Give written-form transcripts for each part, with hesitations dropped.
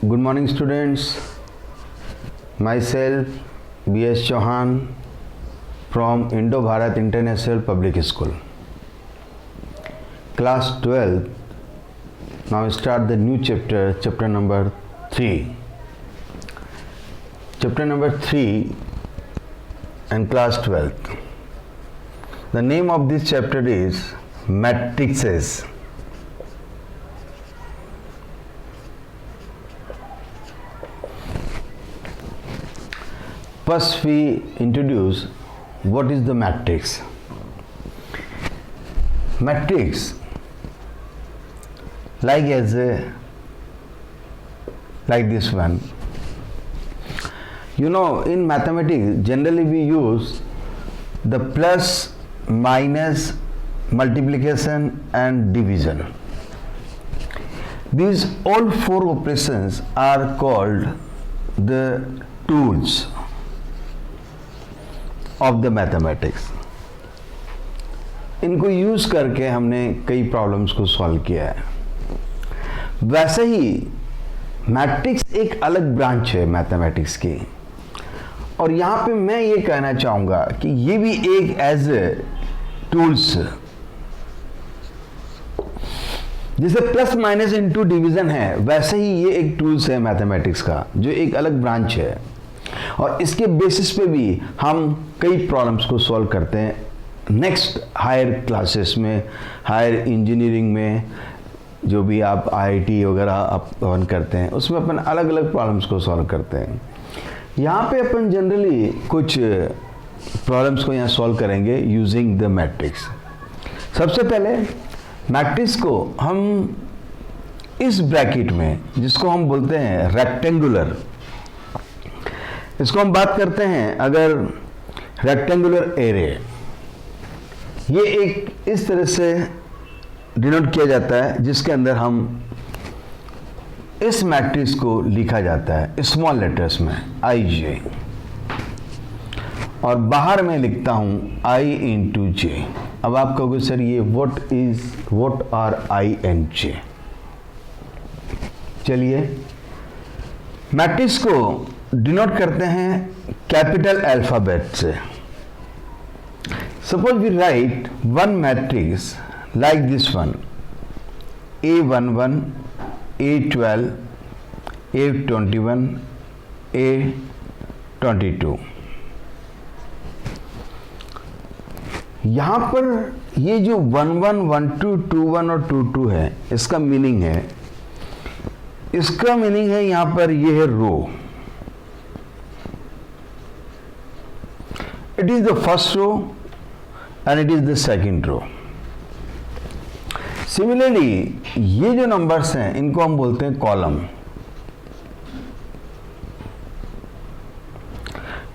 Good morning, students. Myself, B.S. Chauhan from Indo-Bharat International Public School. Class 12. Now start the new chapter, chapter number 3. Chapter number 3 and class 12. The name of this chapter is Matrices. First we introduce what is the matrix. Matrix like this one. You know, in mathematics generally we use the plus, minus, multiplication and division. These all four operations are called the tools of the mathematics. इनको use करके हमने कई problems को solve किया है. वैसे ही matrix एक अलग ब्रांच है मैथमेटिक्स की, और यहाँ पे मैं ये कहना चाहूँगा कि ये भी एक एज ए टूल्स, जैसे प्लस माइनस इनटू डिवीजन है, वैसे ही ये एक टूल्स है मैथमेटिक्स का, जो एक अलग ब्रांच है, और इसके बेसिस पे भी हम कई प्रॉब्लम्स को सॉल्व करते हैं. नेक्स्ट हायर क्लासेस में, हायर इंजीनियरिंग में, जो भी आप आईआईटी वगैरह अपन करते हैं, उसमें अपन अलग अलग प्रॉब्लम्स को सॉल्व करते हैं. यहाँ पे अपन जनरली कुछ प्रॉब्लम्स को यहाँ सॉल्व करेंगे यूजिंग द मैट्रिक्स. सबसे पहले मैट्रिक्स को हम इस ब्रैकेट में, जिसको हम बोलते हैं रेक्टेंगुलर, इसको हम बात करते हैं अगर रेक्टेंगुलर एरे, ये एक इस तरह से डिनोट किया जाता है जिसके अंदर हम इस मैट्रिक्स को लिखा जाता है स्मॉल लेटर्स में आई जे, और बाहर में लिखता हूं आई इंटू जे. अब आप कहोगे सर ये what are I and J. चलिए मैट्रिक्स को डिनोट करते हैं कैपिटल अल्फाबेट से. Suppose we write one matrix like this one, A11, A12, A21, A22. यहां पर ये जो 11, 12, 21 और 22 है, इसका मीनिंग है, यहां पर ये है row. It is the first row and it is the second row. Similarly ये जो नंबर्स हैं इनको हम बोलते हैं column.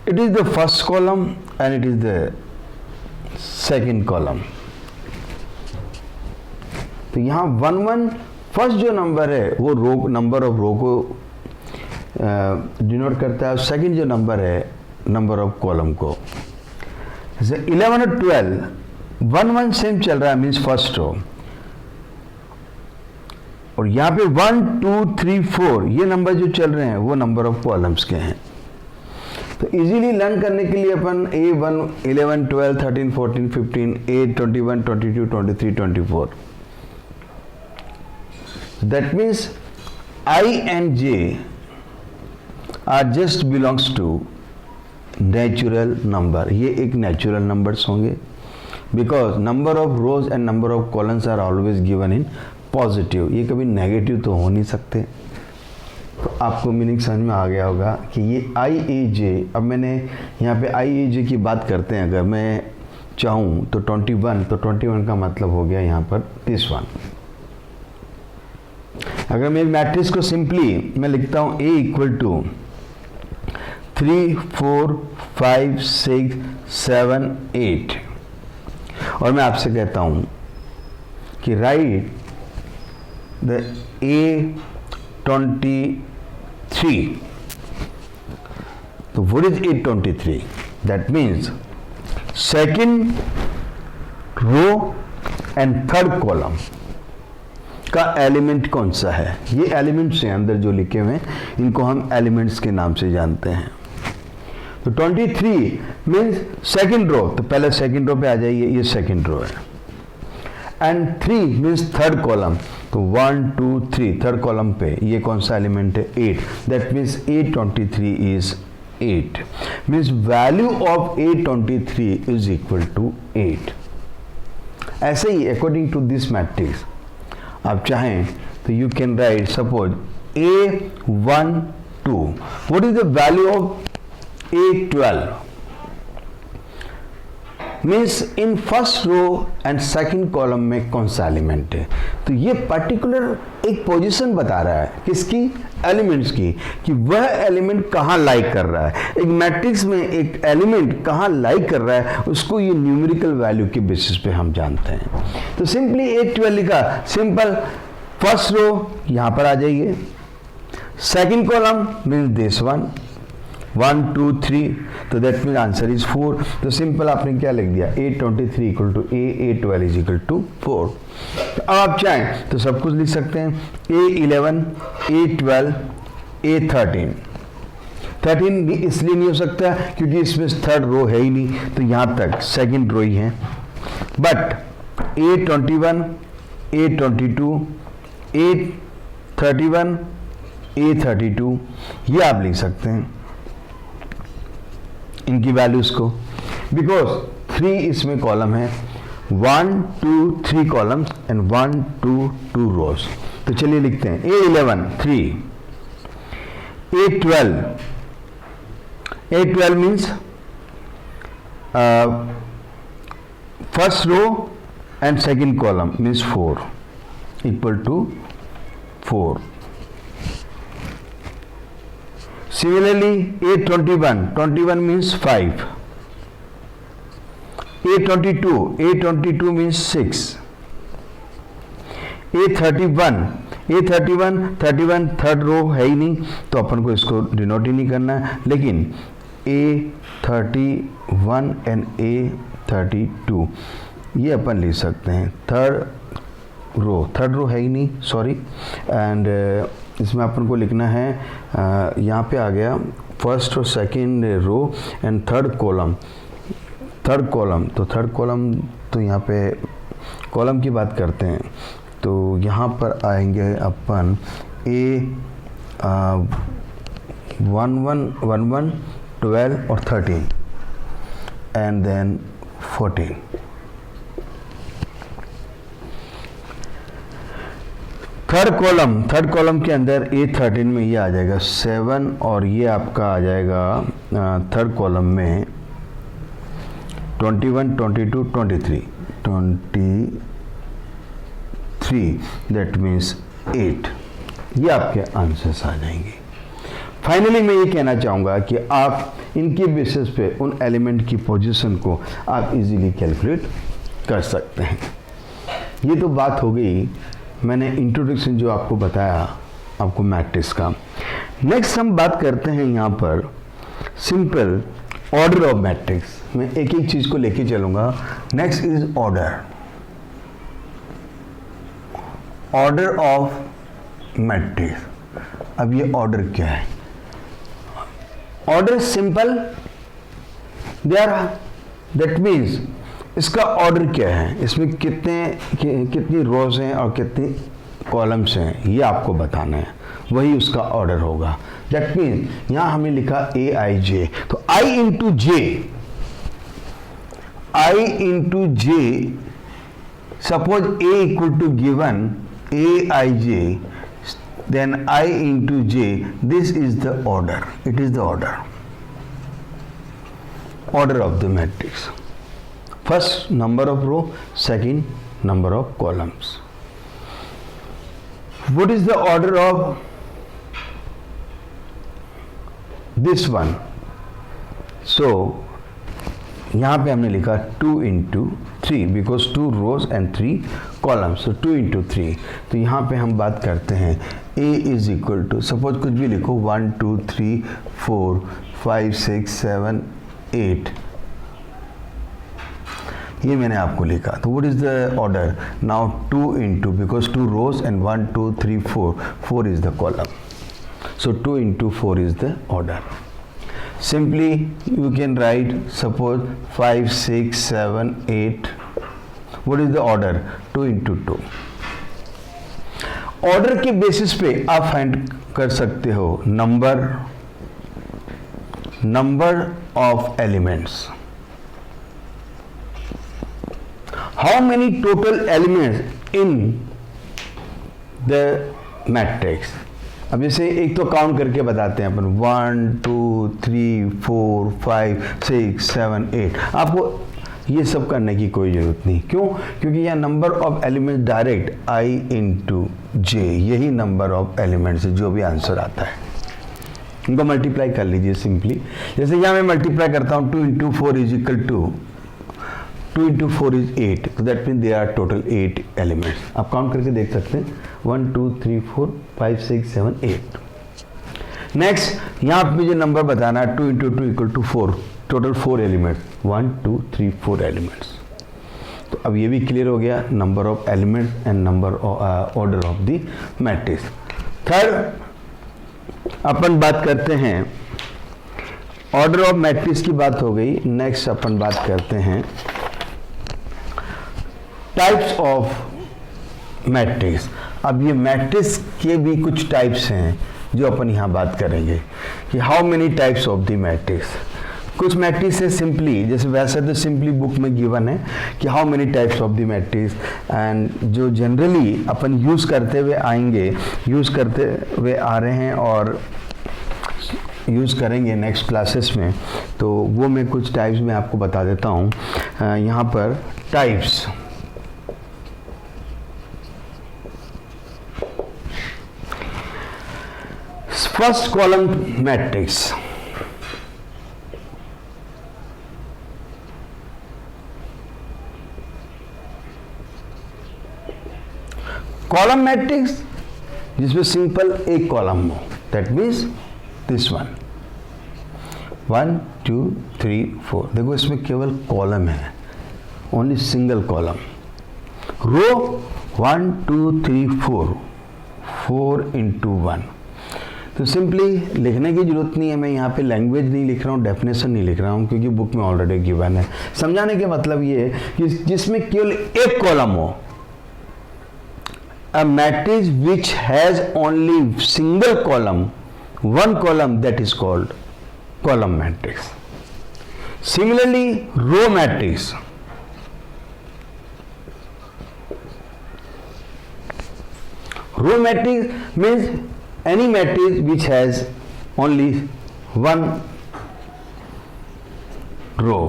It is the first column and it is the second column. तो यहां 1 फर्स्ट जो नंबर है वो रो, नंबर ऑफ रो को डिनोट करता है, और सेकेंड जो नंबर है नंबर ऑफ कॉलम को. जैसे 11 और 12 1 सेम चल रहा है, मीन्स फर्स्ट रो, और यहाँ पे 1, 2, 3, 4 ये नंबर जो चल रहे हैं वो नंबर ऑफ कॉलम्स के हैं. तो इजीली लर्न करने के लिए अपन A1, 11, 12, 13, 14, 15, A 21, 22, 23, 24. That means I and J are just belongs to natural number. ये एक natural numbers होंगे, because number of rows and number of columns are always given in positive. ये कभी नेगेटिव तो हो नहीं सकते. तो आपको मीनिंग समझ में आ गया होगा कि ये आई ए जे. अब मैंने यहाँ पे आई ए जे की बात करते हैं, अगर मैं चाहूँ तो 21, तो 21 का मतलब हो गया यहाँ पर this one. अगर मैं मैट्रिक्स को सिंपली मैं लिखता हूँ A इक्वल टू 3, 4, 5, 6, 7, 8, और मैं आपसे कहता हूँ कि right the A23. So what is A23? That means second row and third column का एलिमेंट कौन सा है। ये एलिमेंट्स हैं अंदर जो लिखे हुए हैं, इनको हम एलिमेंट्स के नाम से जानते हैं। तो 23 मीन्स सेकंड रो, तो पहले सेकंड रो पे आ जाइए, ये सेकंड रो है। एंड 3 मीन्स थर्ड कॉलम, तो 1 2 3 थर्ड कॉलम पे ये कौन सा एलिमेंट है, 8। That means 823 is 8, means value of 823 is equal to 8। ऐसे ही अकॉर्डिंग टू दिस मैट्रिक्स आप चाहें तो you can write suppose A12, what is the value of A12, means in first row and second column में कौन सा element है। तो ये पर्टिकुलर एक पोजीशन बता रहा है किसकी, एलिमेंट्स की, कि वह एलिमेंट कहाँ लाइक कर रहा है। एक मैट्रिक्स में एक एलिमेंट कहाँ लाइक कर रहा है, उसको ये न्यूमेरिकल वैल्यू के बेसिस पे हम जानते हैं। तो सिंपली 812 लिखा, सिंपल फर्स्ट रो यहाँ पर आ जाइए, second column means this one 1 2 3, तो दैट मीन आंसर इज 4। तो सिंपल आपने क्या लिख दिया, 823 equal to A, A12 is equal to 4। तो अब आप चाहें तो सब कुछ लिख सकते हैं, A11 A12 A13। 13 इसलिए नहीं हो सकता क्योंकि इसमें थर्ड रो है ही नहीं, तो यहाँ तक सेकंड रो ही है। But A21 A22 A31 A32 ये आप लिख सकते हैं इनकी वैल्यूज को, बिकॉज 3 इसमें कॉलम है, 1 2 3 कॉलम्स एंड 1 2 2 रोज। तो चलिए लिखते हैं A11 3, A12 means first row and second column means 4 equal to 4। Similarly, A21 means 5. A22 means 6. A31 third row है ही नहीं, तो अपन को इसको डिनोट ही नहीं करना है, लेकिन A31 एंड A32 ये अपन लिख सकते हैं। थर्ड रो है ही नहीं, सॉरी, एंड इसमें अपन को लिखना है, यहाँ पे आ गया फर्स्ट और second row and third column, तो थर्ड कॉलम, तो यहाँ पे कॉलम की बात करते हैं, तो यहाँ पर आएंगे अपन A11 12 और 13 एंड देन 14। थर्ड कॉलम के अंदर A13 में ये आ जाएगा 7 और ये आपका आ जाएगा थर्ड कॉलम में 21 22 23 दैट मीन्स 8। ये आपके आंसर्स आ जाएंगे। फाइनली मैं ये कहना चाहूँगा कि आप इनके बेसिस पे उन एलिमेंट की पोजीशन को आप इजीली कैलकुलेट कर सकते हैं। ये तो बात हो गई, मैंने इंट्रोडक्शन जो आपको बताया आपको मैट्रिक्स का। नेक्स्ट हम बात करते हैं यहाँ पर सिंपल ऑर्डर ऑफ मैट्रिक्स। मैं एक एक चीज को लेके चलूंगा। Next is order of matrix. अब ये ऑर्डर क्या है? ऑर्डर सिंपल दैट मीन्स इसका ऑर्डर क्या है, इसमें कितनी रोज हैं और कितनी कॉलम्स हैं, ये आपको बताना है, वही उसका ऑर्डर होगा। दैट मीन्स यहां हमने लिखा AIJ, तो I into J, suppose A equal to given AIJ, then I into J, this is the order, it is the order of the matrix. First number of row, second number of columns. What is the order of this one? So यहाँ पे हमने लिखा 2 into 3 because 2 rows and 3 columns, so 2 into 3। तो यहाँ पे हम बात करते हैं A is equal to, suppose कुछ भी लिखो 1 2 3 4 5 6 7 8। ये मैंने आपको लिखा। तो what is the order now? 2 into, because 2 rows and 1 2 3 4 is the column, so 2 into 4 is the order. Simply you can write, suppose 5 6 7 8. What is the order? 2 into 2. Order के basis पे आप फाइंड कर सकते हो number of elements. How many total elements in the matrix. अब जैसे एक तो काउंट करके बताते हैं अपन, 1 2 3 4 5 6 7 8। आपको ये सब करने की कोई ज़रूरत नहीं। क्यों? क्योंकि यह number of elements direct i into j, यही नंबर ऑफ एलिमेंट्स है जो भी आंसर आता है, उनको मल्टीप्लाई कर लीजिए सिंपली। जैसे यहाँ मैं मल्टीप्लाई करता हूँ, 2 into 4 is equal to 2 into 4 is 8, तो that mean they are total 8 elements. आप काउंट करके देख सकते हैं, 1 2 3 4 5 6 7 8। नेक्स्ट यहाँ पे मुझे नंबर बताना है, 2 into 2 equal to 4, total 4 elements, 1 2 3 4 elements. तो अब ये भी क्लियर हो गया, number of elements and number order of the matrix. Third अपन बात करते हैं, ऑर्डर ऑफ मैट्रिक्स की बात हो गई। नेक्स्ट अपन बात करते हैं टाइप्स ऑफ मैट्रिक्स। अब ये मैट्रिक्स के भी कुछ टाइप्स हैं जो अपन यहाँ बात करेंगे कि how many types of the matrix. कुछ मैट्रिक्स है सिंपली, जैसे वैसे तो सिंपली बुक में गिवन है कि how many types of the matrix, and जो जनरली अपन यूज़ करते हुए आएंगे, यूज़ करते हुए आ रहे हैं और यूज़ करेंगे नेक्स्ट क्लासेस में, तो वो मैं कुछ टाइप्स में आपको बता देता हूँ। यहाँ पर types, first column matrix. Column matrix जिसमें सिंपल एक कॉलम हो, दैट मीन्स दिस वन, 1 2 3 4। देखो इसमें केवल कॉलम है, ओनली सिंगल कॉलम। रो 1 2 3 4, 4 into 1। तो सिंपली लिखने की जरूरत नहीं है, मैं यहाँ पे लैंग्वेज नहीं लिख रहा हूँ, डेफिनेशन नहीं लिख रहा हूँ, क्योंकि बुक में ऑलरेडी गिवन है। समझाने के मतलब ये है कि जिसमें केवल एक कॉलम हो, a matrix which has only single column, one column, that is called column matrix. Similarly, row matrix. Row matrix means any matrix which has only one row,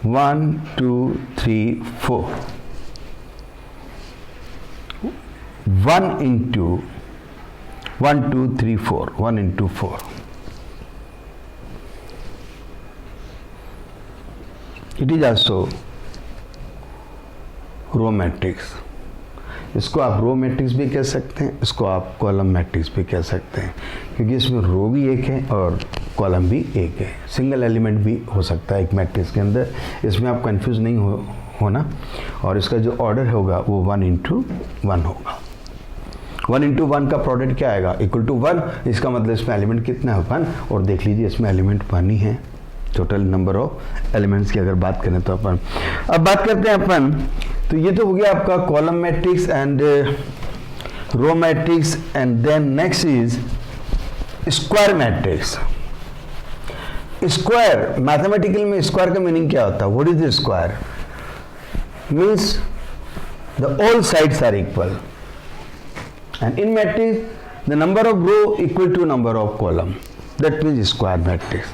1 2 3 4, 1 into 1 2 3 4, 1 into 4। It is also row matrix। इसको आप row matrix भी कह सकते हैं, इसको आप column matrix भी कह सकते हैं, क्योंकि इसमें रो भी एक है और कॉलम भी एक है। सिंगल एलिमेंट भी हो सकता है एक मैट्रिक्स के अंदर, इसमें आप कंफ्यूज नहीं होना। और इसका जो ऑर्डर होगा वो 1 into 1 होगा। 1 into 1 का प्रोडक्ट क्या आएगा? Equal to 1। इसका मतलब इसमें एलिमेंट कितना है? 1। और देख लीजिए इसमें एलिमेंट 1 ही है। टोटल नंबर ऑफ एलिमेंट्स की अगर बात करें तो अपन अब बात करते हैं अपन, तो ये तो हो गया आपका column matrix and row matrix, and then next is square matrix. Square, mathematical में स्क्वायर का मीनिंग क्या होता है? What is the square? Means the all sides are equal, and in matrix the number of row equal to number of column, that means square matrix.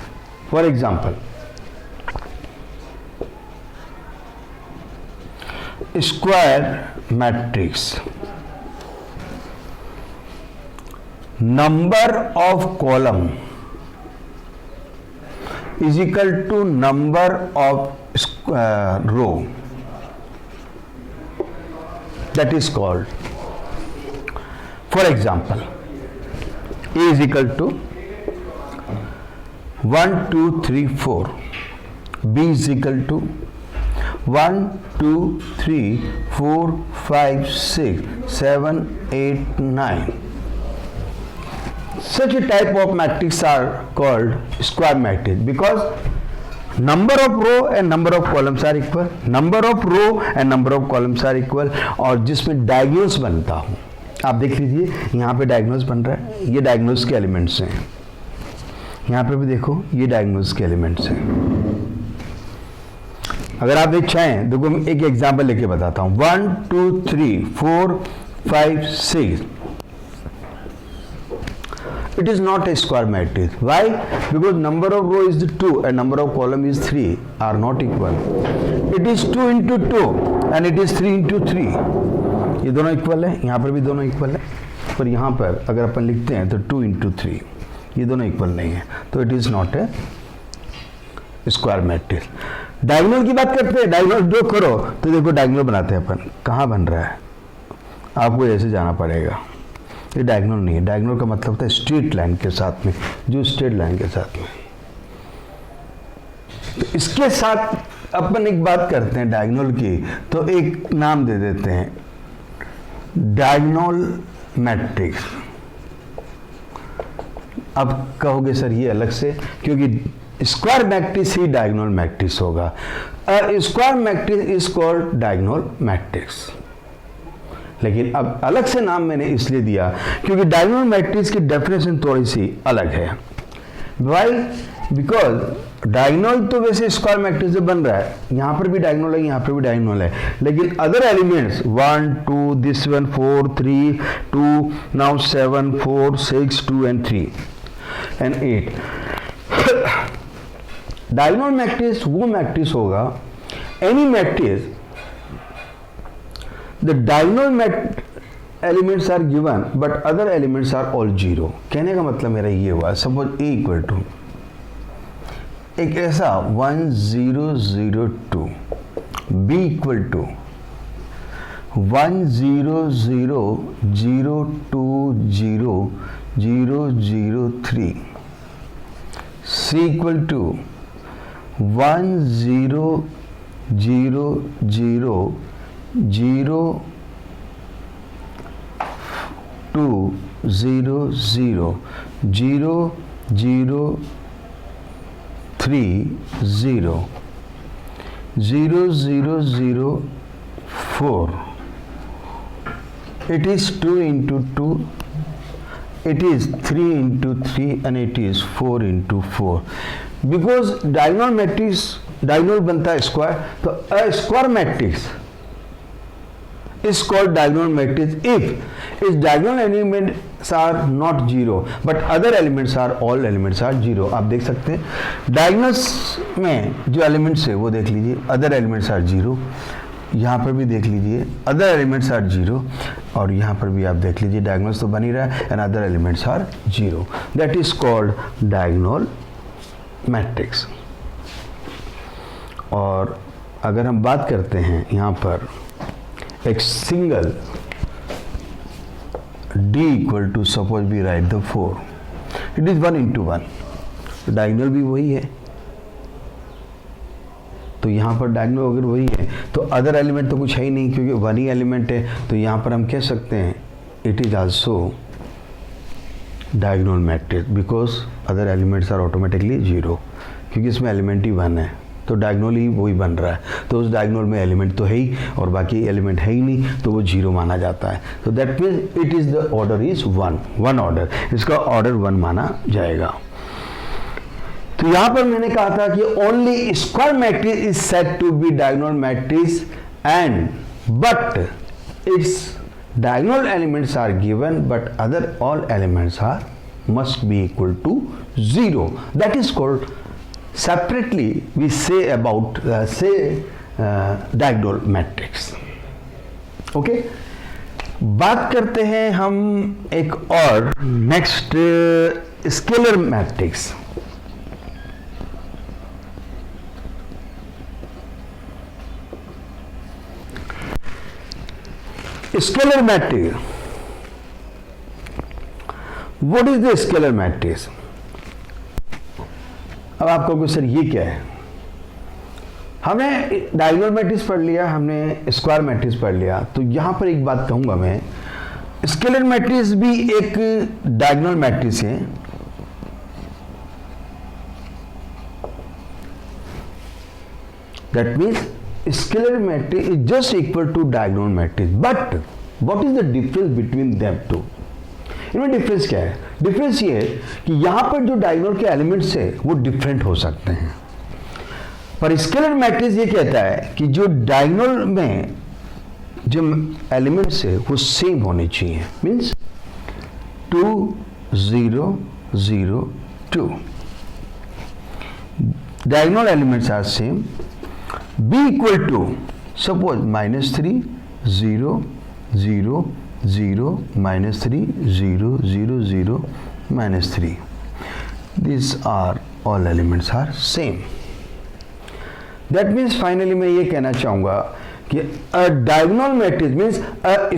For example, square matrix, number of column is equal to number of row, that is called, for example, A is equal to 1 2 3 4, B is equal to 1 2 3 4 5 6 7 8 9. Such a type of matrix are called square matrix because number of row and number of columns are equal, number of row and number of columns are equal, और जिसमें diagonals बनता हूँ, आप देख लीजिए यहाँ पे diagonals बन रहा है, ये डायगोनल्स के एलिमेंट्स हैं, यहाँ पे भी देखो ये डायगोनल्स के एलिमेंट्स हैं। अगर आप एक चाहें देखो मैं एक एग्जांपल लेके बताता हूँ, 1 2 3 4 5 6, it is not a square matrix. Why? Because number of row is 2 and number of column is 3 are not equal. It is 2 into 2 and it is 3 into 3. ये दोनों इक्वल है, यहाँ पर भी दोनों इक्वल है, पर यहाँ पर अगर अपन लिखते हैं तो 2 into 3, ये दोनों इक्वल नहीं है, तो it is not a square matrix. Diagonal की बात करते हैं, डायगोनल ड्रॉ करो तो देखो डायगोनल बनाते हैं अपन, कहाँ बन रहा है, आपको ऐसे जाना पड़ेगा, ये डायगोनल नहीं है, डायगोनल का मतलब था स्ट्रेट लाइन के साथ में, जो स्ट्रेट लाइन के साथ में। तो इसके साथ अपन एक बात करते हैं डायगोनल की, तो एक नाम दे देते हैं डायगोनल मैट्रिक्स। अब कहोगे सर ये अलग से, क्योंकि स्क्वायर मैट्रिक्स ही डायगोनल मैट्रिक्स होगा। Square matrix is called diagonal matrix, लेकिन अब अलग से नाम मैंने इसलिए दिया क्योंकि डायगोनल मैट्रिक्स की डेफिनेशन थोड़ी सी अलग है। वाई? बिकॉज डायगोनल तो वैसे स्क्वायर मैट्रिक्स से बन रहा है, यहाँ पर भी डायगोनल है, यहाँ पर भी डायगोनल है, लेकिन other elements 1 2 this 1 4 3 2 now 7 4 6 2 and 3 and 8। Diagonal matrix वो मैट्रिक्स होगा, any matrix the diagonal elements are given but other elements are all 0। कहने का मतलब मेरा ये हुआ, सपोज a इक्वल टू एक ऐसा 1 0 0 2, b equal to 1 0 0 0 2 0 0 0 3, c equal to 1 0 0 0 0 2 0 0 0 0 3 0 0 0 0 4। It is 2 into 2, it is 3 into 3 and it is 4 into 4। Because diagonal matrix, diagonal बनता है स्क्वायर, तो a square matrix is called diagonal matrix if its diagonal elements are not 0 but other elements are, all elements are 0। आप देख सकते हैं diagonals में जो elements है वो देख लीजिए, अदर एलिमेंट्स आर 0, यहाँ पर भी देख लीजिए अदर एलिमेंट्स आर 0, और यहाँ पर भी आप देख लीजिए डायगोनल्स तो बन ही रहा है and other elements are 0। That is called diagonal matrix. और अगर हम बात करते हैं यहाँ पर एक single d equal to suppose we write the 4, it is 1 into 1, diagonal भी वही है, तो यहाँ पर डायगोनल अगर वही है तो अदर एलिमेंट तो कुछ है ही नहीं, क्योंकि 1 ही एलिमेंट है, तो यहाँ पर हम कह सकते हैं it is also diagonal matrix because other elements are automatically 0, क्योंकि इसमें एलिमेंट ही 1 है, तो डायगोनल ही वही बन रहा है, तो उस डायगोनल में एलिमेंट तो है ही और बाकी एलिमेंट है ही नहीं, तो वो 0 माना जाता है। तो that means it is the order is 1 order, इसका ऑर्डर 1 माना जाएगा। तो यहां पर मैंने कहा था कि only square matrix is said to be diagonal matrix and but its diagonal elements are given but other all elements are must be equal to 0। That is called separately we say about diagonal matrix। Okay, बात करते हैं हम एक और next scalar matrix. Scalar matrix, what is the scalar matrix? अब आप कहोगे sir ये क्या है? हमने डायगोनल मैट्रिक्स पढ़ लिया, हमने स्क्वायर मैट्रिक्स पढ़ लिया, तो यहां पर एक बात कहूंगा मैं, स्केलर मैट्रिक्स भी एक डायगोनल मैट्रिक्स है। That means scalar matrix is just equal to diagonal matrix, but what is the difference between them two? इनमें डिफरेंस क्या है? डिफरेंस ये है कि यहां पर जो डायगोनल के एलिमेंट्स है वो डिफरेंट हो सकते हैं, पर स्केलर मैट्रिक्स ये कहता है कि जो डायगोनल में जो एलिमेंट्स है वो सेम होने चाहिए। Means 2 0 0 2 diagonal elements are same. B equal to suppose -3 0 0 0 -3 0 0 0 -3, these are all elements are same. That means finally मैं ये कहना चाहूंगा कि अ diagonal matrix means a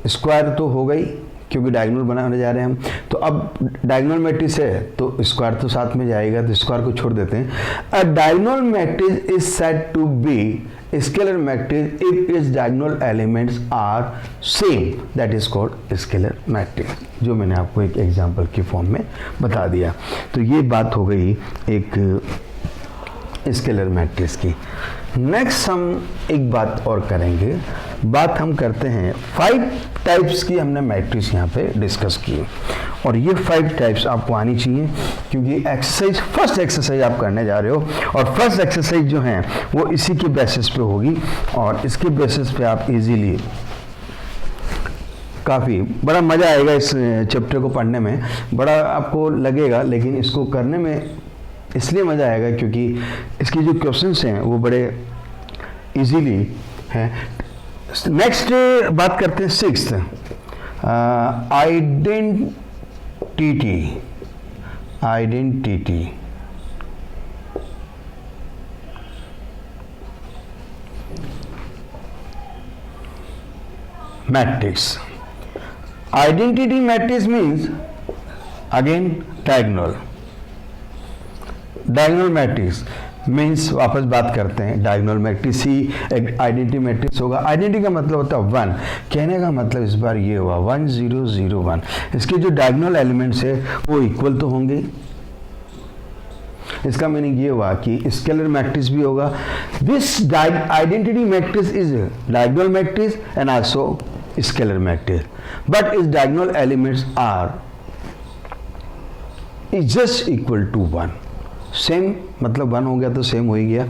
square तो हो गई क्योंकि डायगोनल बनाने जा रहे हैं हम, तो अब डायगोनल मैट्रिक्स है तो स्क्वायर तो साथ में जाएगा, तो स्क्वायर को छोड़ देते हैं। A diagonal matrix is said to be scalar matrix if its diagonal elements are same, that is called scalar matrix, जो मैंने आपको एक एग्जांपल के फॉर्म में बता दिया। तो ये बात हो गई एक स्केलर मैट्रिक्स की। नेक्स्ट हम एक बात और करेंगे, बात हम करते हैं 5 टाइप्स की। हमने मैट्रिक्स यहाँ पे डिस्कस की और ये 5 टाइप्स आपको आनी चाहिए क्योंकि एक्सरसाइज फर्स्ट एक्सरसाइज आप करने जा रहे हो और फर्स्ट एक्सरसाइज जो है वो इसी के बेसिस पे होगी और इसके बेसिस पे आप इजीली काफ़ी बड़ा मज़ा आएगा इस चैप्टर को पढ़ने में, बड़ा आपको लगेगा, लेकिन इसको करने में इसलिए मज़ा आएगा क्योंकि इसके जो क्वेश्चंस हैं वो बड़े इजीली हैं। नेक्स्ट बात करते हैं 6th identity. Matrix. Identity matrix means again diagonal matrix means वापस बात करते हैं डायगोनल मैट्रिक्स ही एक आइडेंटिटी मैट्रिक्स होगा। आइडेंटिटी का मतलब होता है 1, कहने का मतलब इस बार ये हुआ 1 0 0 1, इसके जो डायगोनल एलिमेंट्स है वो इक्वल तो होंगे। इसका मीनिंग ये हुआ कि स्केलर मैट्रिक्स भी होगा। This identity matrix is diagonal matrix and also scalar matrix, but is diagonal elements are is just equal to 1। Same मतलब 1 हो गया तो सेम हो ही गया,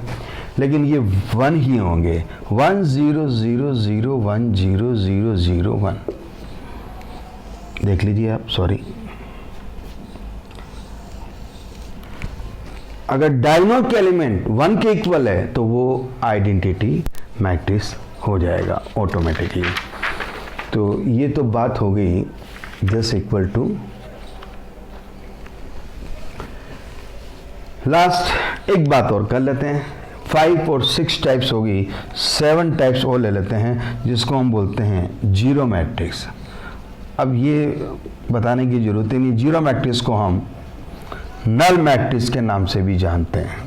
लेकिन ये 1 ही होंगे। 1 0 0 0 1 0 0 0 1 देख लीजिए आप, सॉरी। अगर डायगोनल के एलिमेंट 1 के इक्वल है तो वो आइडेंटिटी मैट्रिक्स हो जाएगा ऑटोमेटिकली। तो ये तो बात हो गई जस्ट इक्वल टू। लास्ट एक बात और कर लेते हैं, 5 और 6 टाइप्स होगी, 7 टाइप्स और ले लेते हैं जिसको हम बोलते हैं जीरो मैट्रिक्स। अब ये बताने की जरूरत ही नहीं, जीरो मैट्रिक्स को हम नल मैट्रिक्स के नाम से भी जानते हैं।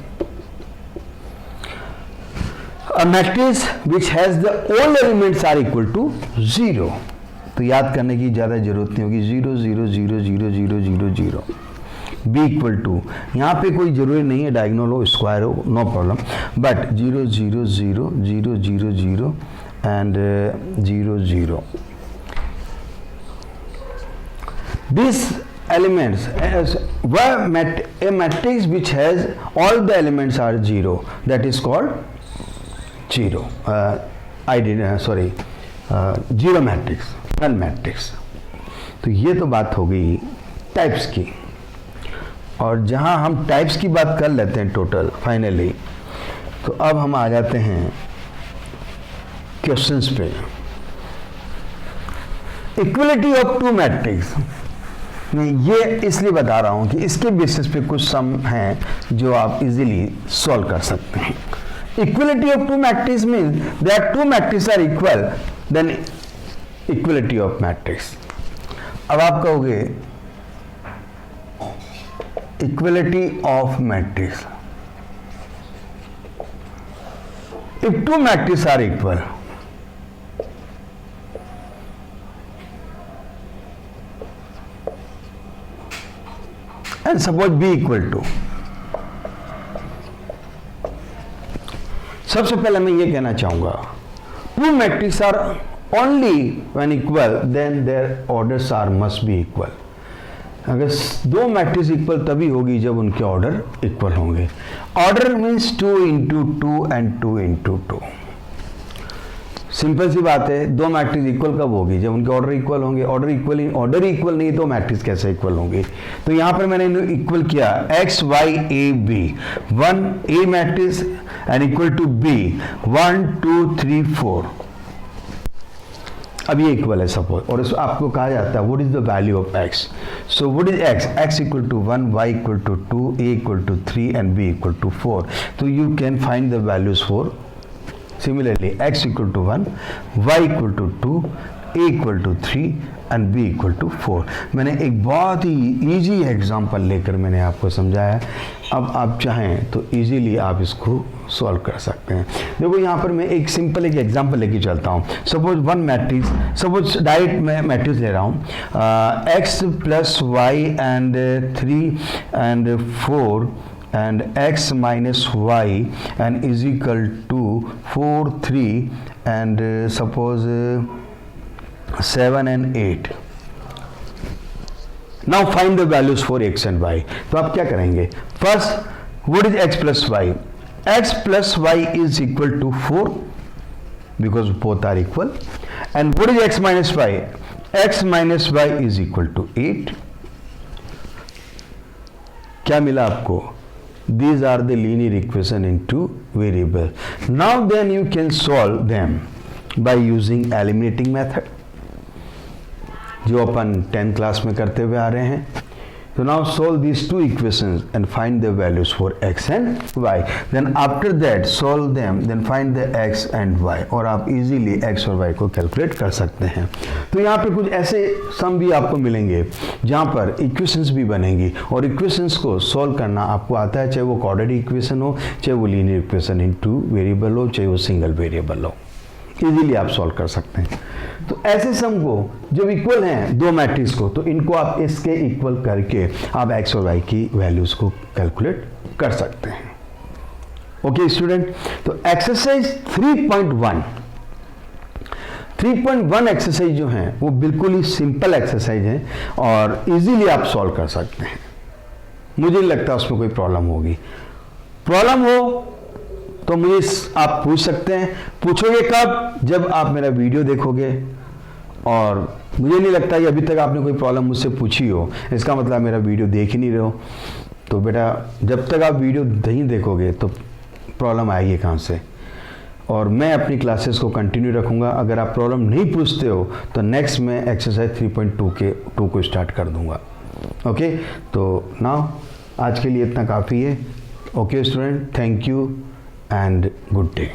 A matrix which has the all elements are equal to 0, तो याद करने की ज़्यादा जरूरत नहीं होगी। 0 0 0 0 0 0 0 बी इक्वल टू, यहाँ पे कोई जरूरी नहीं है डायगोनल हो स्क्वायर हो, no problem, but 0 0 0 0 0 0 and 0 0 this elements as a matrix which has all the elements are 0, that is called zero zero matrix, null matrix. तो ये तो बात हो गई टाइप्स की, और जहां हम टाइप्स की बात कर लेते हैं टोटल फाइनली, तो अब हम आ जाते हैं क्वेश्चंस पे। इक्वलिटी ऑफ टू मैट्रिक्स, मैं ये इसलिए बता रहा हूं कि इसके बेसिस पे कुछ सम हैं जो आप इजीली सॉल्व कर सकते हैं। Equality of two matrix means that two matrix are equal, then equality of matrix. अब आप कहोगे equality of matrix, if two matrices are equal, and suppose B equal to, सबसे पहले मैं ये कहना चाहूंगा, two matrices are only when equal then their orders are must be equal. अगर दो मैट्रिक्स इक्वल तभी होगी जब उनके ऑर्डर इक्वल होंगे. Order means 2 into 2 and 2 into 2. Simple सी बात है, दो मैट्रिक्स इक्वल कब होगी? जब उनके ऑर्डर इक्वल होंगे. ऑर्डर इक्वल नहीं तो मैट्रिक्स कैसे इक्वल होंगी? तो यहां पर मैंने इन्हें इक्वल किया, X Y A B, 1 A matrix and equal to B 1 2 3 4. अब ये इक्वल है सपोज, और इसको आपको कहा जाता है what is the value of x. So what is x? X equal to 1, y equal to 2, a equal to 3 and b equal to 4. तो you can find the values for similarly x equal to 1, y equal to 2, a equal to 3 and b equal to 4. मैंने एक बहुत ही easy example लेकर मैंने आपको समझाया. अब आप चाहें तो इजीली आप इसको सॉल्व कर सकते हैं. देखो यहाँ पर मैं एक सिंपल एक एग्जांपल लेके चलता हूँ. Suppose one matrix, suppose direct मैं मैट्रिक्स ले रहा हूँ, x plus y and 3 and 4 and x minus y and is equal to 4 3 and suppose 7 and 8. now find the values for x and y. तो आप क्या करेंगे? first what is x plus y? x plus y is equal to 4 because both are equal. and what is x minus y? x minus y is equal to 8. क्या मिला आपको? These are the linear equation in two variable. Now then you can solve them by using eliminating method, जो अपन 10th class में करते हुए आ रहे हैं. So now solve these two equations and find the values for x and y. Then after that solve them, then find the x and y. और आप easily x और y को कैलकुलेट कर सकते हैं. तो यहाँ पे कुछ ऐसे सम भी आपको मिलेंगे जहाँ पर इक्वेशंस भी बनेंगी, और इक्वेशंस को सॉल्व करना आपको आता है, चाहे वो क्वाड्रेटिक इक्वेशन हो, चाहे वो linear equation in two variable हो, चाहे वो सिंगल वेरिएबल हो. इजीली आप सॉल्व कर सकते हैं. तो ऐसे सम को जब इक्वल हैं दो मैट्रिक्स को, तो इनको आप इसके इक्वल करके आप एक्स और वाई की वैल्यूज को कैलकुलेट कर सकते हैं. ओके स्टूडेंट, तो एक्सरसाइज 3.1 एक्सरसाइज जो हैं वो बिल्कुल ही सिंपल एक्सरसाइज है और इजीली आप सॉल्व कर सकते हैं. मुझे नहीं लगता उसमें कोई प्रॉब्लम होगी. प्रॉब्लम हो तो मुझे आप पूछ सकते हैं. पूछोगे कब? जब आप मेरा वीडियो देखोगे. और मुझे नहीं लगता कि अभी तक आपने कोई प्रॉब्लम मुझसे पूछी हो, इसका मतलब मेरा वीडियो देख ही नहीं रहे हो. तो बेटा जब तक आप वीडियो नहीं देखोगे तो प्रॉब्लम आएगी कहाँ से. और मैं अपनी क्लासेस को कंटिन्यू रखूँगा. अगर आप प्रॉब्लम नहीं पूछते हो तो नेक्स्ट मैं एक्सरसाइज 3.2 को स्टार्ट कर दूँगा. ओके, तो नाउ आज के लिए इतना काफ़ी है. Okay student, thank you and good day.